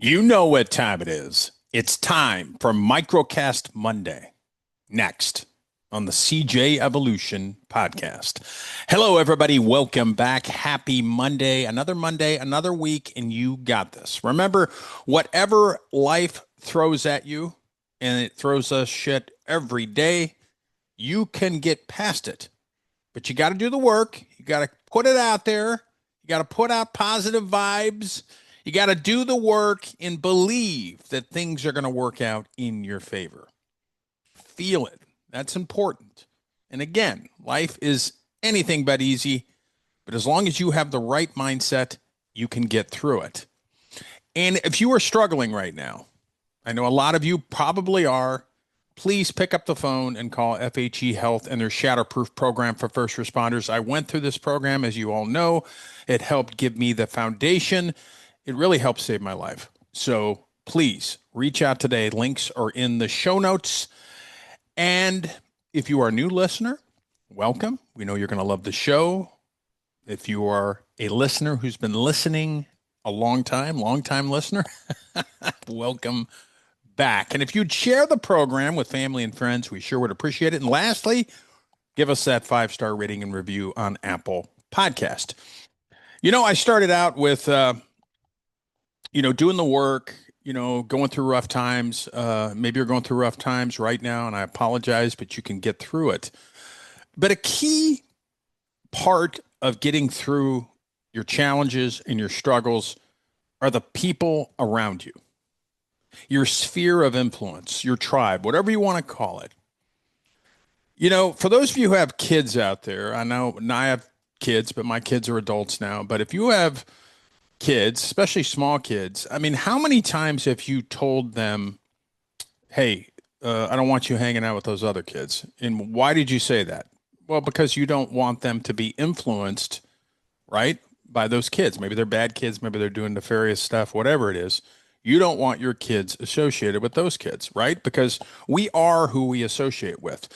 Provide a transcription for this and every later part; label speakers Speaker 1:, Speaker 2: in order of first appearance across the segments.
Speaker 1: You know what time it is. It's time for Microcast Monday. Next on the CJ Evolution podcast. Hello, everybody. Welcome back. Happy Monday, another week, and you got this. Remember, whatever life throws at you, and it throws us shit every day, you can get past it. But you got to do the work. You got to put it out there. You got to put out positive vibes. You got to do the work and believe that things are going to work out in your favor. Feel it. That's important. And again, life is anything but easy, but as long as you have the right mindset, you can get through it. And if you are struggling right now, I know a lot of you probably are, please pick up the phone and call FHE Health and their Shatterproof program for first responders. I went through this program, as you all know. It helped give me the foundation. It really helped save my life. So please reach out today. Links are in the show notes. And if you are a new listener, welcome. We know you're going to love the show. If you are a listener who's been listening a long time listener, welcome back. And if you'd share the program with family and friends, we sure would appreciate it. And lastly, give us that 5-star rating and review on Apple Podcast. I started out with, doing the work, going through rough times. Maybe you're going through rough times right now, and I apologize, but you can get through it. But a key part of getting through your challenges and your struggles are the people around you, your sphere of influence, your tribe, whatever you want to call it. For those of you who have kids out there, I know I have kids, but my kids are adults now. But if you have kids, especially small kids, I mean, how many times have you told them, hey, I don't want you hanging out with those other kids? And why did you say that? Well, because you don't want them to be influenced, right, by those kids. Maybe they're bad kids. Maybe they're doing nefarious stuff, whatever it is. You don't want your kids associated with those kids, right? Because we are who we associate with.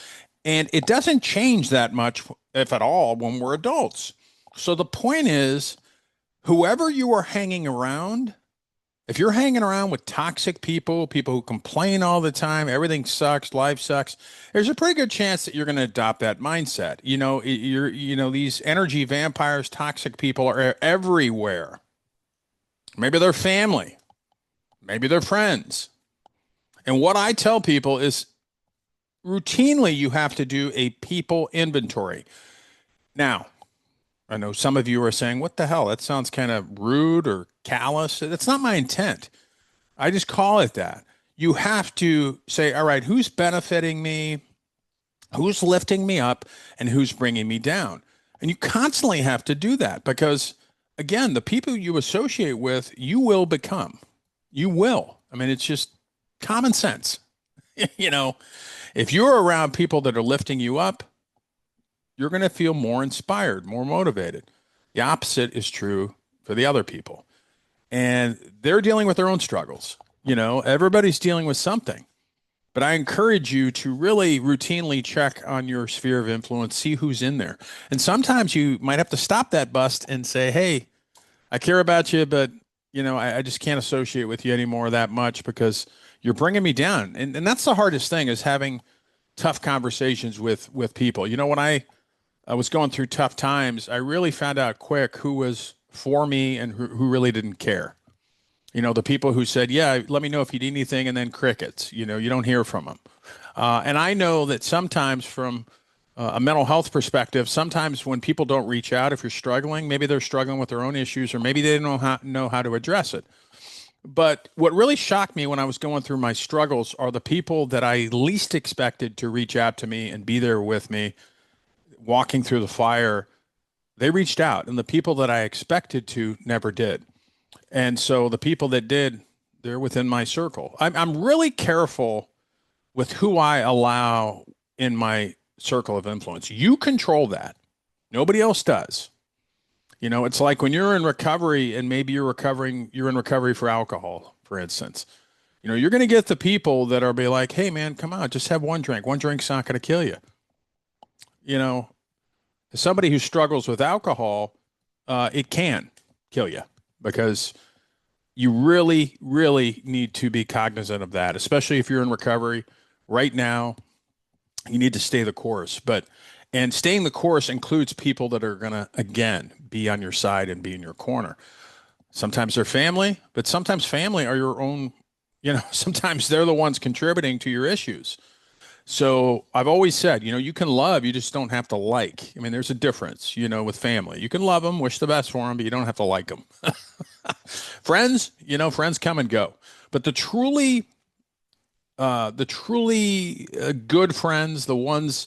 Speaker 1: And it doesn't change that much, if at all, when we're adults. So the point is, whoever you are hanging around, if you're hanging around with toxic people, people who complain all the time, everything sucks, life sucks, there's a pretty good chance that you're going to adopt that mindset. These energy vampires, toxic people are everywhere. Maybe they're family, maybe they're friends. And what I tell people is routinely you have to do a people inventory. Now, I know some of you are saying, what the hell? That sounds kind of rude or callous. That's not my intent. I just call it that. You have to say, all right, who's benefiting me? Who's lifting me up? And who's bringing me down? And you constantly have to do that because, again, the people you associate with, you will become. You will. I mean, it's just common sense. If you're around people that are lifting you up, you're going to feel more inspired, more motivated. The opposite is true for the other people. And they're dealing with their own struggles. Everybody's dealing with something. But I encourage you to really routinely check on your sphere of influence, see who's in there. And sometimes you might have to stop that bust and say, hey, I care about you, but I just can't associate with you anymore that much because you're bringing me down. And that's the hardest thing is having tough conversations with people. When I was going through tough times, I really found out quick who was for me and who really didn't care. The people who said, yeah, let me know if you need anything, and then crickets, you don't hear from them. And I know that sometimes from a mental health perspective, sometimes when people don't reach out, if you're struggling, maybe they're struggling with their own issues, or maybe they don't know how to address it. But what really shocked me when I was going through my struggles are the people that I least expected to reach out to me and be there with me walking through the fire. They reached out, and the people that I expected to never did. And so the people that did, they're within my circle. I'm really careful with who I allow in my circle of influence. You control that. Nobody else does. It's like when you're in recovery and maybe you're in recovery for alcohol, for instance. You're going to get the people that are be like, hey, man, come on, just have one drink. One drink's not going to kill you. Somebody who struggles with alcohol, it can kill you because You really, really need to be cognizant of that, especially if you're in recovery right now. You need to stay the course. And staying the course includes people that are going to, again, be on your side and be in your corner. Sometimes they're family, but sometimes family are your own, sometimes they're the ones contributing to your issues. So I've always said, you can love, you just don't have to like. I mean, there's a difference, with family. You can love them, wish the best for them, but you don't have to like them. Friends, friends come and go. But the truly good friends, the ones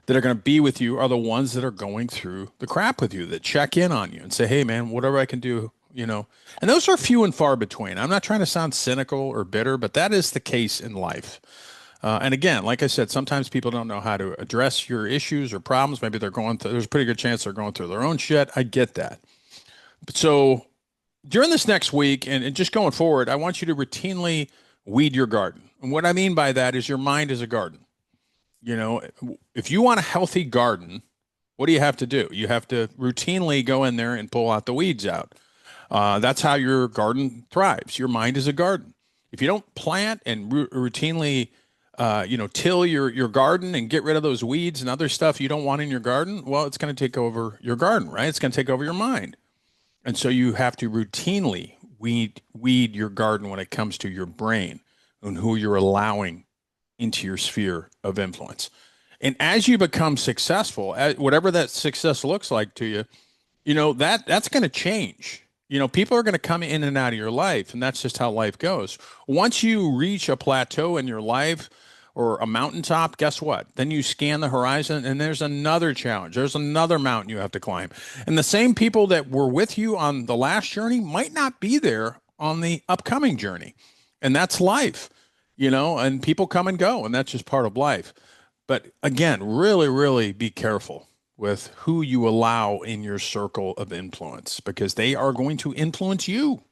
Speaker 1: that are going to be with you, are the ones that are going through the crap with you, that check in on you and say, "Hey, man, whatever I can do." And those are few and far between. I'm not trying to sound cynical or bitter, but that is the case in life. And again, like I said, sometimes people don't know how to address your issues or problems. Maybe they're going through, there's a pretty good chance they're going through their own shit. I get that. But so during this next week and just going forward, I want you to routinely weed your garden. And what I mean by that is your mind is a garden. You know, if you want a healthy garden, what do you have to do? You have to routinely go in there and pull out the weeds out. That's how your garden thrives. Your mind is a garden. If you don't plant and routinely, till your garden and get rid of those weeds and other stuff you don't want in your garden, well, it's going to take over your garden, right? It's going to take over your mind. And so you have to routinely weed your garden when it comes to your brain and who you're allowing into your sphere of influence. And as you become successful, whatever that success looks like to you, that's going to change. People are going to come in and out of your life, and that's just how life goes. Once you reach a plateau in your life or a mountaintop, guess what? Then you scan the horizon and there's another challenge. There's another mountain you have to climb. And the same people that were with you on the last journey might not be there on the upcoming journey. And that's life, and people come and go, and that's just part of life. But again, really, really be careful with who you allow in your circle of influence, because they are going to influence you.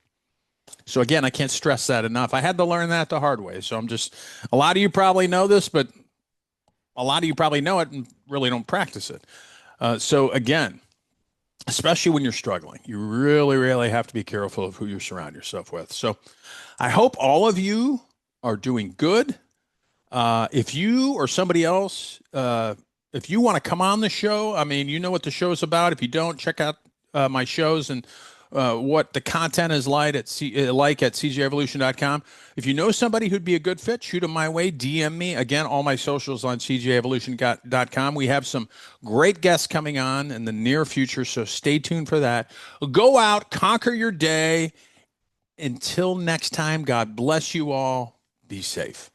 Speaker 1: So again, I can't stress that enough. I had to learn that the hard way. So a lot of you probably know this, but a lot of you probably know it and really don't practice it. So again, especially when you're struggling, you really, really have to be careful of who you surround yourself with. So I hope all of you are doing good. If you or somebody else, if you want to come on the show, I mean, you know what the show is about. If you don't, check out my shows and what the content is like at cjevolution.com. If you know somebody who'd be a good fit, shoot them my way, DM me. Again, all my socials on cjevolution.com. We have some great guests coming on in the near future, so stay tuned for that. Go out, conquer your day. Until next time, God bless you all. Be safe.